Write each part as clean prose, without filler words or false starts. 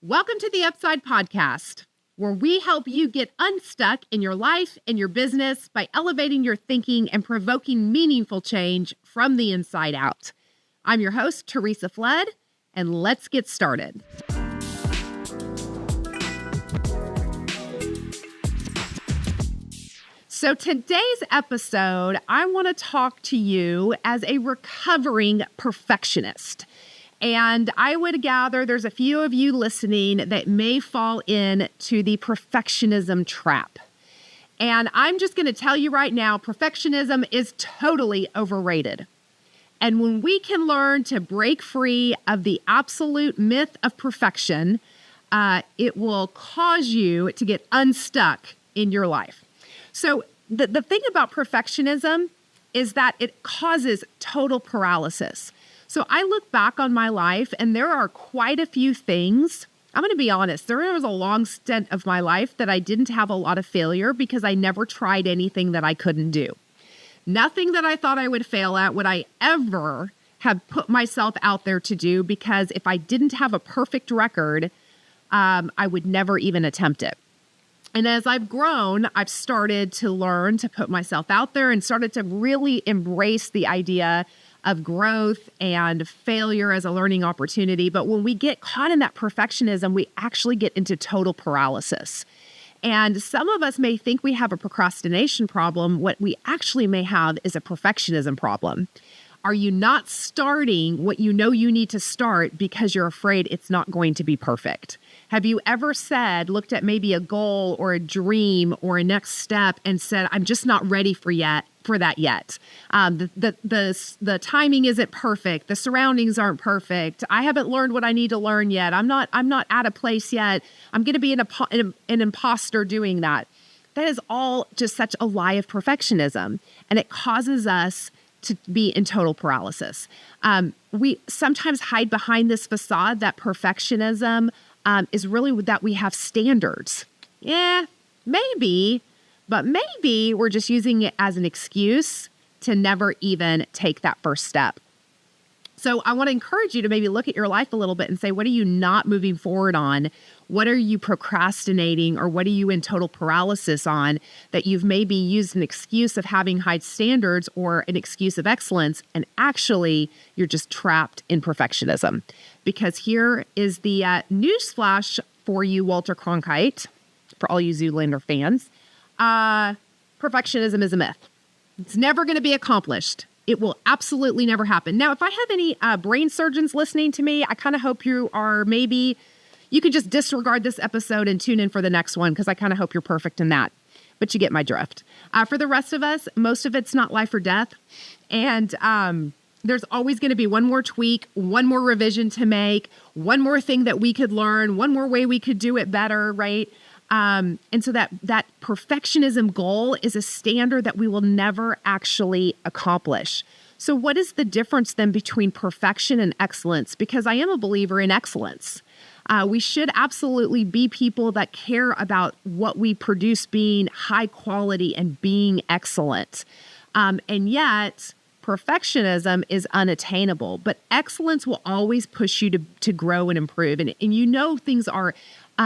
Welcome to the Upside podcast, where we help you get unstuck in your life and your business by elevating your thinking and provoking meaningful change from the inside out. I'm your host, Teresa Flood, and let's get started. So today's episode, I want to talk to you as a recovering perfectionist. And I would gather there's a few of you listening that may fall into the perfectionism trap. And I'm just going to tell you right now, perfectionism is totally overrated. And when we can learn to break free of the absolute myth of perfection, it will cause you to get unstuck in your life. So the thing about perfectionism is that it causes total paralysis. So I look back on my life and there are quite a few things. I'm going to be honest. There was a long stint of my life that I didn't have a lot of failure because I never tried anything that I couldn't do. Nothing that I thought I would fail at would I ever have put myself out there to do, because if I didn't have a perfect record, I would never even attempt it. And as I've grown, I've started to learn to put myself out there and started to really embrace the idea of growth and failure as a learning opportunity. But when we get caught in that perfectionism, we actually get into total paralysis. And some of us may think we have a procrastination problem. What we actually may have is a perfectionism problem. Are you not starting what you know you need to start because you're afraid it's not going to be perfect? Have you ever looked at maybe a goal or a dream or a next step and said, I'm just not ready for that yet. The timing isn't perfect. The surroundings aren't perfect. I haven't learned what I need to learn yet. I'm not at a place yet. I'm going to be an imposter doing that. That is all just such a lie of perfectionism, and it causes us to be in total paralysis. We sometimes hide behind this facade that perfectionism is really that we have standards. Yeah, maybe. But maybe we're just using it as an excuse to never even take that first step. So I want to encourage you to maybe look at your life a little bit and say, what are you not moving forward on? What are you procrastinating, or what are you in total paralysis on that you've maybe used an excuse of having high standards or an excuse of excellence, and actually you're just trapped in perfectionism? Because here is the newsflash for you, Walter Cronkite, for all you Zoolander fans. Perfectionism is a myth. It's never going to be accomplished. It will absolutely never happen. Now, if I have any brain surgeons listening to me, I kind of hope you could just disregard this episode and tune in for the next one, because I kind of hope you're perfect in that. But you get my drift. For the rest of us, most of it's not life or death. And there's always going to be one more tweak, one more revision to make, one more thing that we could learn, one more way we could do it better, right? And so that perfectionism goal is a standard that we will never actually accomplish. So what is the difference then between perfection and excellence? Because I am a believer in excellence. We should absolutely be people that care about what we produce being high quality and being excellent. And yet perfectionism is unattainable, but excellence will always push you to grow and improve. And you know things are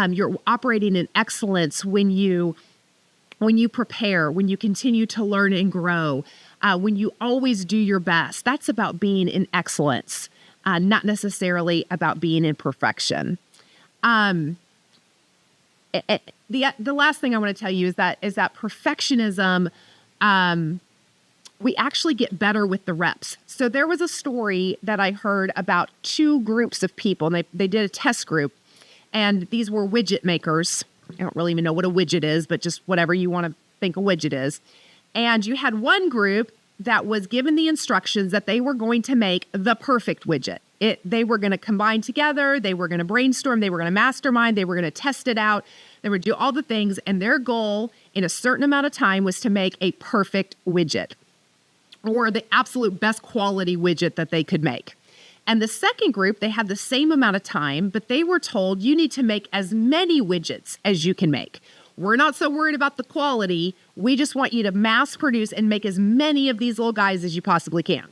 you're operating in excellence when you prepare, when you continue to learn and grow, when you always do your best. That's about being in excellence, not necessarily about being in perfection. The last thing I want to tell you is that perfectionism, we actually get better with the reps. So there was a story that I heard about two groups of people, and they did a test group. And these were widget makers. I don't really even know what a widget is, but just whatever you want to think a widget is. And you had one group that was given the instructions that they were going to make the perfect widget. They were going to combine together. They were going to brainstorm. They were going to mastermind. They were going to test it out. They would do all the things. And their goal in a certain amount of time was to make a perfect widget, or the absolute best quality widget that they could make. And the second group, they had the same amount of time, but they were told you need to make as many widgets as you can make. We're not so worried about the quality. We just want you to mass produce and make as many of these little guys as you possibly can.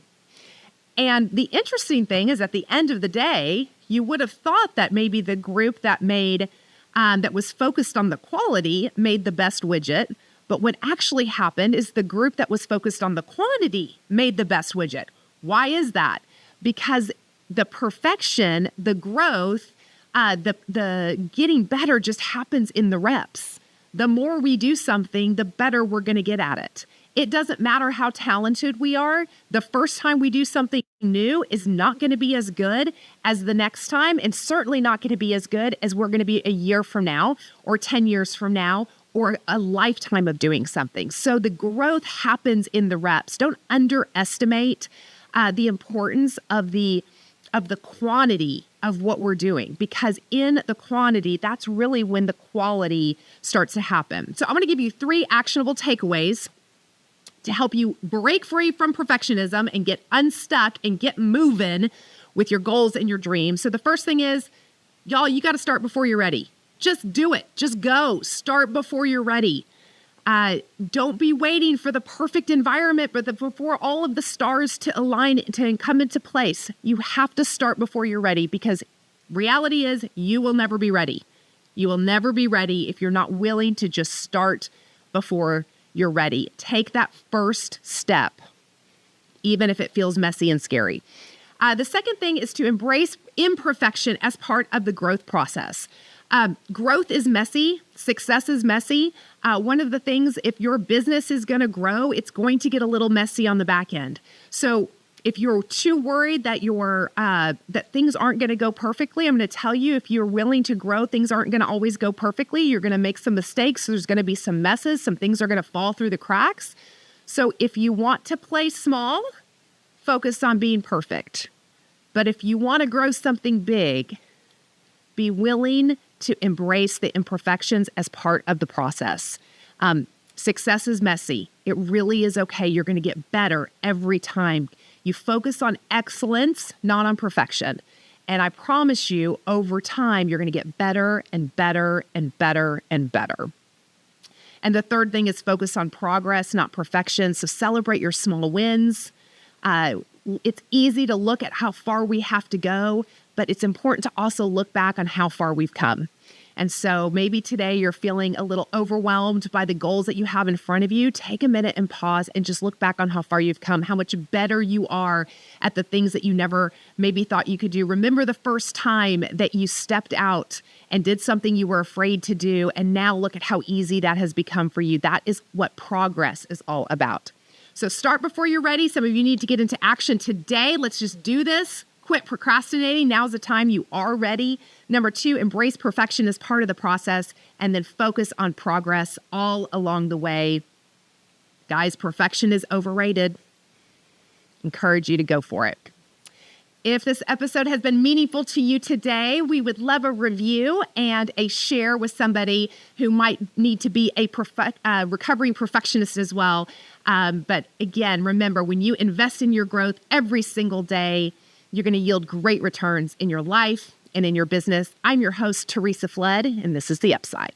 And the interesting thing is, at the end of the day, You would have thought that maybe the group that that was focused on the quality made the best widget. But what actually happened is the group that was focused on the quantity made the best widget. Why is that? Because the perfection, the growth, the getting better just happens in the reps. The more we do something, the better we're going to get at it. It doesn't matter how talented we are. The first time we do something new is not going to be as good as the next time, and certainly not going to be as good as we're going to be a year from now or 10 years from now or a lifetime of doing something. So the growth happens in the reps. Don't underestimate the importance of the quantity of what we're doing, because in the quantity, that's really when the quality starts to happen. So I'm going to give you 3 actionable takeaways to help you break free from perfectionism and get unstuck and get moving with your goals and your dreams. So the first thing is, y'all, you got to start before you're ready. Just do it. Just go. Start before you're ready. Don't be waiting for the perfect environment, but before all of the stars to align and come into place. You have to start before you're ready, because reality is you will never be ready. You will never be ready if you're not willing to just start before you're ready. Take that first step, even if it feels messy and scary. The second thing is to embrace imperfection as part of the growth process. Growth is messy. Success is messy. One of the things, if your business is going to grow, it's going to get a little messy on the back end. So if you're too worried that that things aren't going to go perfectly, I'm going to tell you, if you're willing to grow, things aren't going to always go perfectly. You're going to make some mistakes. There's going to be some messes. Some things are going to fall through the cracks. So if you want to play small, focus on being perfect. But if you want to grow something big, be willing to embrace the imperfections as part of the process. Success is messy. It really is okay. You're going to get better every time. You focus on excellence, not on perfection. And I promise you, over time, you're going to get better and better and better and better. And the third thing is focus on progress, not perfection. So celebrate your small wins. It's easy to look at how far we have to go, but it's important to also look back on how far we've come. And so maybe today you're feeling a little overwhelmed by the goals that you have in front of you. Take a minute and pause and just look back on how far you've come, how much better you are at the things that you never maybe thought you could do. Remember the first time that you stepped out and did something you were afraid to do, and now look at how easy that has become for you. That is what progress is all about. So start before you're ready. Some of you need to get into action today. Let's just do this. Quit procrastinating. Now's the time you are ready. Number 2, embrace perfection as part of the process, and then focus on progress all along the way. Guys, perfection is overrated. Encourage you to go for it. If this episode has been meaningful to you today, we would love a review and a share with somebody who might need to be a recovering perfectionist as well. But again, remember, when you invest in your growth every single day, you're going to yield great returns in your life and in your business. I'm your host, Teresa Flood, and this is The Upside.